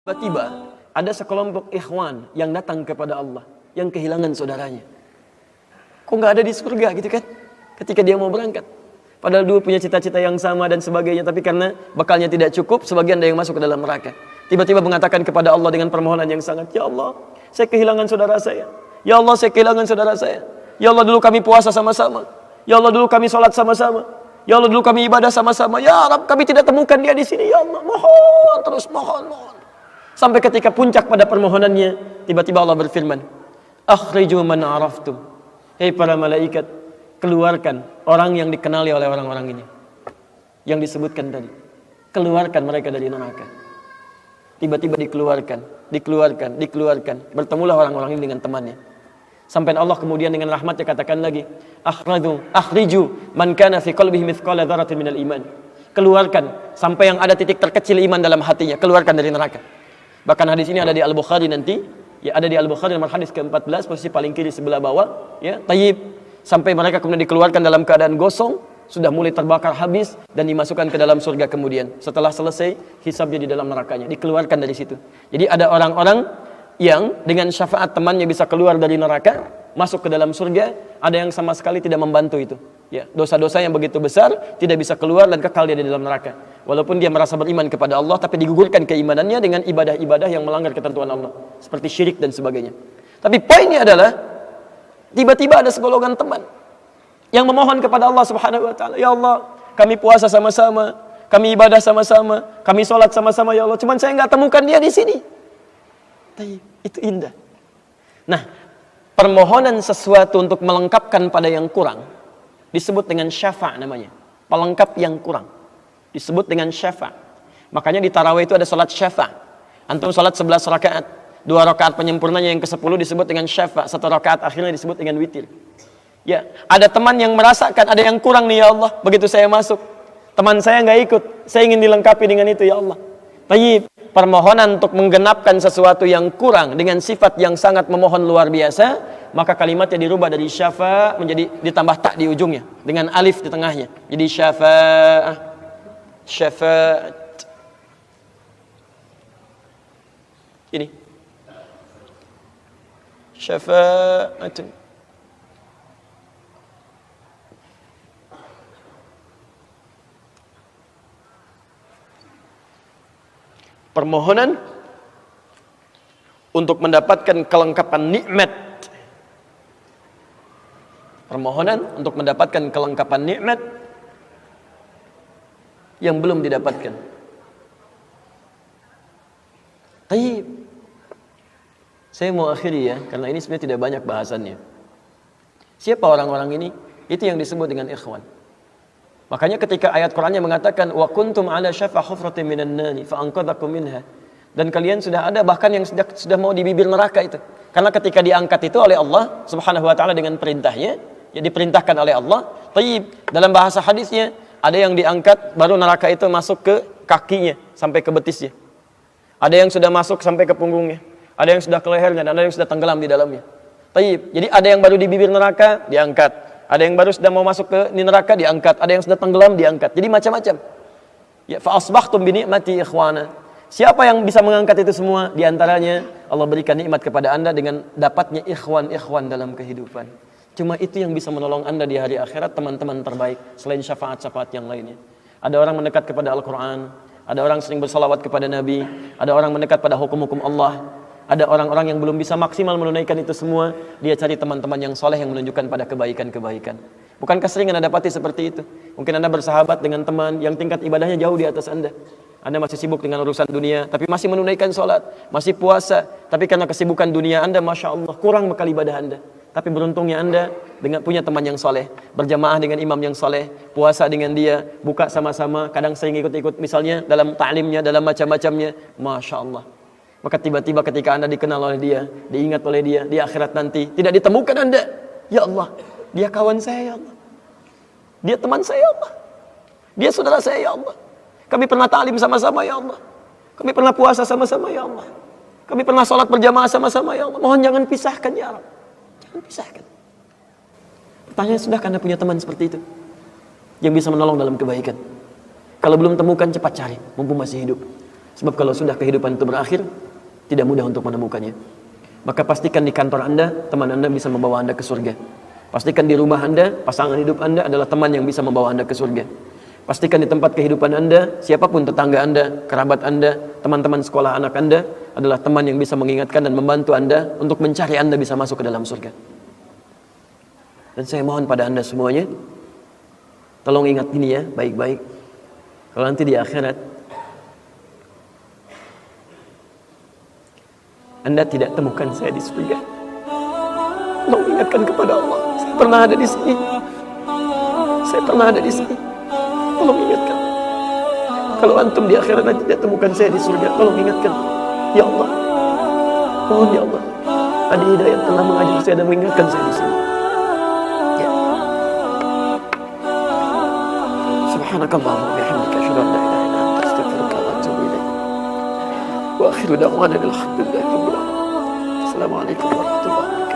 Tiba-tiba ada sekelompok ikhwan yang datang kepada Allah, yang kehilangan saudaranya. Kok nggak ada di surga gitu kan? Ketika dia mau berangkat. Padahal dua punya cita-cita yang sama dan sebagainya, tapi karena bekalnya tidak cukup, sebagian ada yang masuk ke dalam neraka. Tiba-tiba mengatakan kepada Allah dengan permohonan yang sangat, "Ya Allah, saya kehilangan saudara saya. Ya Allah, saya kehilangan saudara saya. Ya Allah, dulu kami puasa sama-sama. Ya Allah, dulu kami sholat sama-sama. Ya Allah, dulu kami ibadah sama-sama. Ya Rabb, kami tidak temukan dia di sini. Ya Allah, mohon terus, mohon. Sampai ketika puncak pada permohonannya, tiba-tiba Allah berfirman, "Akhriju man araftum." Hei para malaikat, keluarkan orang yang dikenali oleh orang-orang ini, yang disebutkan tadi. Keluarkan mereka dari neraka. Tiba-tiba dikeluarkan. Bertemulah orang-orang ini dengan temannya. Sampai Allah kemudian dengan rahmatnya katakan lagi, "Akhriju man kana fi qalbihi mithqala dzarratin minal iman." Keluarkan sampai yang ada titik terkecil iman dalam hatinya, keluarkan dari neraka. Bahkan hadis ini ada di Al-Bukhari nanti, ya ada di Al-Bukhari nomor hadis ke-14, posisi paling kiri sebelah bawah, ya, tayyib. Sampai mereka kemudian dikeluarkan dalam keadaan gosong, sudah mulai terbakar habis dan dimasukkan ke dalam surga kemudian. Setelah selesai hisabnya di dalam nerakanya, dikeluarkan dari situ. Jadi ada orang-orang yang dengan syafaat temannya bisa keluar dari neraka, masuk ke dalam surga, ada yang sama sekali tidak membantu itu. Ya, dosa-dosa yang begitu besar tidak bisa keluar dan kekal dia di dalam neraka. Walaupun dia merasa beriman kepada Allah, tapi digugurkan keimanannya dengan ibadah-ibadah yang melanggar ketentuan Allah, seperti syirik dan sebagainya. Tapi poinnya adalah tiba-tiba ada segolongan teman yang memohon kepada Allah Subhanahu wa taala, "Ya Allah, kami puasa sama-sama, kami ibadah sama-sama, kami sholat sama-sama ya Allah, cuman saya nggak temukan dia di sini." Itu indah. Nah, permohonan sesuatu untuk melengkapkan pada yang kurang disebut dengan syafa' namanya. Pelengkap yang kurang disebut dengan syafa'. Makanya di tarawih itu ada salat syafa'. Antum salat 11 rakaat, 2 rakaat penyempurnanya yang ke-10 disebut dengan syafa', 1 rakaat akhirnya disebut dengan witir. Ya, ada teman yang merasakan ada yang kurang nih ya Allah, begitu saya masuk, teman saya nggak ikut, saya ingin dilengkapi dengan itu ya Allah. Tayyib, permohonan untuk menggenapkan sesuatu yang kurang dengan sifat yang sangat memohon luar biasa, maka kalimatnya dirubah dari syafa' menjadi ditambah tak di ujungnya dengan alif di tengahnya. Jadi syafa'at. Ini. Syafa'at. Permohonan untuk mendapatkan kelengkapan nikmat. Permohonan untuk mendapatkan kelengkapan nikmat yang belum didapatkan. Tayyib. Saya mau akhiri ya, karena ini sebenarnya tidak banyak bahasannya. Siapa orang-orang ini? Itu yang disebut dengan ikhwan. Makanya ketika ayat Qur'annya mengatakan wa kuntum ala syafa hufratin minan nari fa anqadhakum minha, dan kalian sudah ada bahkan yang sudah mau di bibir neraka itu. Karena ketika diangkat itu oleh Allah Subhanahu wa taala dengan perintahnya, ya diperintahkan oleh Allah. Tayyib, dalam bahasa hadisnya ada yang diangkat baru neraka itu masuk ke kakinya sampai ke betisnya. Ada yang sudah masuk sampai ke punggungnya. Ada yang sudah ke lehernya dan ada yang sudah tenggelam di dalamnya. Tayyib. Jadi ada yang baru di bibir neraka diangkat. Ada yang baru sudah mau masuk ke neraka diangkat, ada yang sudah tenggelam diangkat. Jadi macam-macam. Ya, fa asbahtum bi ni'mati ikhwana. Siapa yang bisa mengangkat itu semua? Di antaranya Allah berikan nikmat kepada Anda dengan dapatnya ikhwan-ikhwan dalam kehidupan. Cuma itu yang bisa menolong Anda di hari akhirat, teman-teman terbaik selain syafaat-syafaat yang lainnya. Ada orang mendekat kepada Al-Qur'an, ada orang sering bersalawat kepada Nabi, ada orang mendekat pada hukum-hukum Allah. Ada orang-orang yang belum bisa maksimal menunaikan itu semua, dia cari teman-teman yang soleh yang menunjukkan pada kebaikan-kebaikan. Bukankah sering Anda dapati seperti itu? Mungkin Anda bersahabat dengan teman yang tingkat ibadahnya jauh di atas Anda. Anda masih sibuk dengan urusan dunia, tapi masih menunaikan sholat, masih puasa. Tapi karena kesibukan dunia Anda, Masya Allah, kurang bekal ibadah Anda. Tapi beruntungnya Anda dengan punya teman yang soleh, berjamaah dengan imam yang soleh, puasa dengan dia, buka sama-sama, kadang sering ikut-ikut misalnya dalam ta'limnya, dalam macam-macamnya. Masya Allah. Maka tiba-tiba ketika Anda dikenal oleh dia, diingat oleh dia, di akhirat nanti tidak ditemukan Anda. Ya Allah, dia kawan saya ya Allah. Dia teman saya ya Allah. Dia saudara saya ya Allah. Kami pernah ta'lim sama-sama ya Allah. Kami pernah puasa sama-sama ya Allah. Kami pernah sholat berjamaah sama-sama ya Allah. Mohon jangan pisahkan ya Allah. Jangan pisahkan. Pertanyaan, sudahkah Anda punya teman seperti itu? Yang bisa menolong dalam kebaikan? Kalau belum temukan, cepat cari, mumpung masih hidup. Sebab kalau sudah kehidupan itu berakhir, tidak mudah untuk menemukannya. Maka pastikan di kantor Anda, teman Anda bisa membawa Anda ke surga. Pastikan di rumah Anda, pasangan hidup Anda adalah teman yang bisa membawa Anda ke surga. Pastikan di tempat kehidupan Anda, siapapun tetangga Anda, kerabat Anda, teman-teman sekolah anak Anda adalah teman yang bisa mengingatkan dan membantu Anda untuk mencari Anda bisa masuk ke dalam surga. Dan saya mohon pada Anda semuanya, tolong ingat ini ya, baik-baik. Kalau nanti di akhirat Anda tidak temukan saya di surga, tolong ingatkan kepada Allah, saya pernah ada di sini. Saya pernah ada di sini. Tolong ingatkan. Kalau antum di akhirat nanti tidak temukan saya di surga, tolong ingatkan. Ya Allah, mohon ya Allah, Adi Hidayat telah mengajar saya dan mengingatkan saya di sini. Ya. Subhanakallahumma wa bihamdika asyhadu an la ilaha illa anta astaghfiruka wa atubu ilaik. Wa akhiru da'wana alhamdulillahi rabbil alamin. Assalamualaikum warahmatullahi wabarakatuh.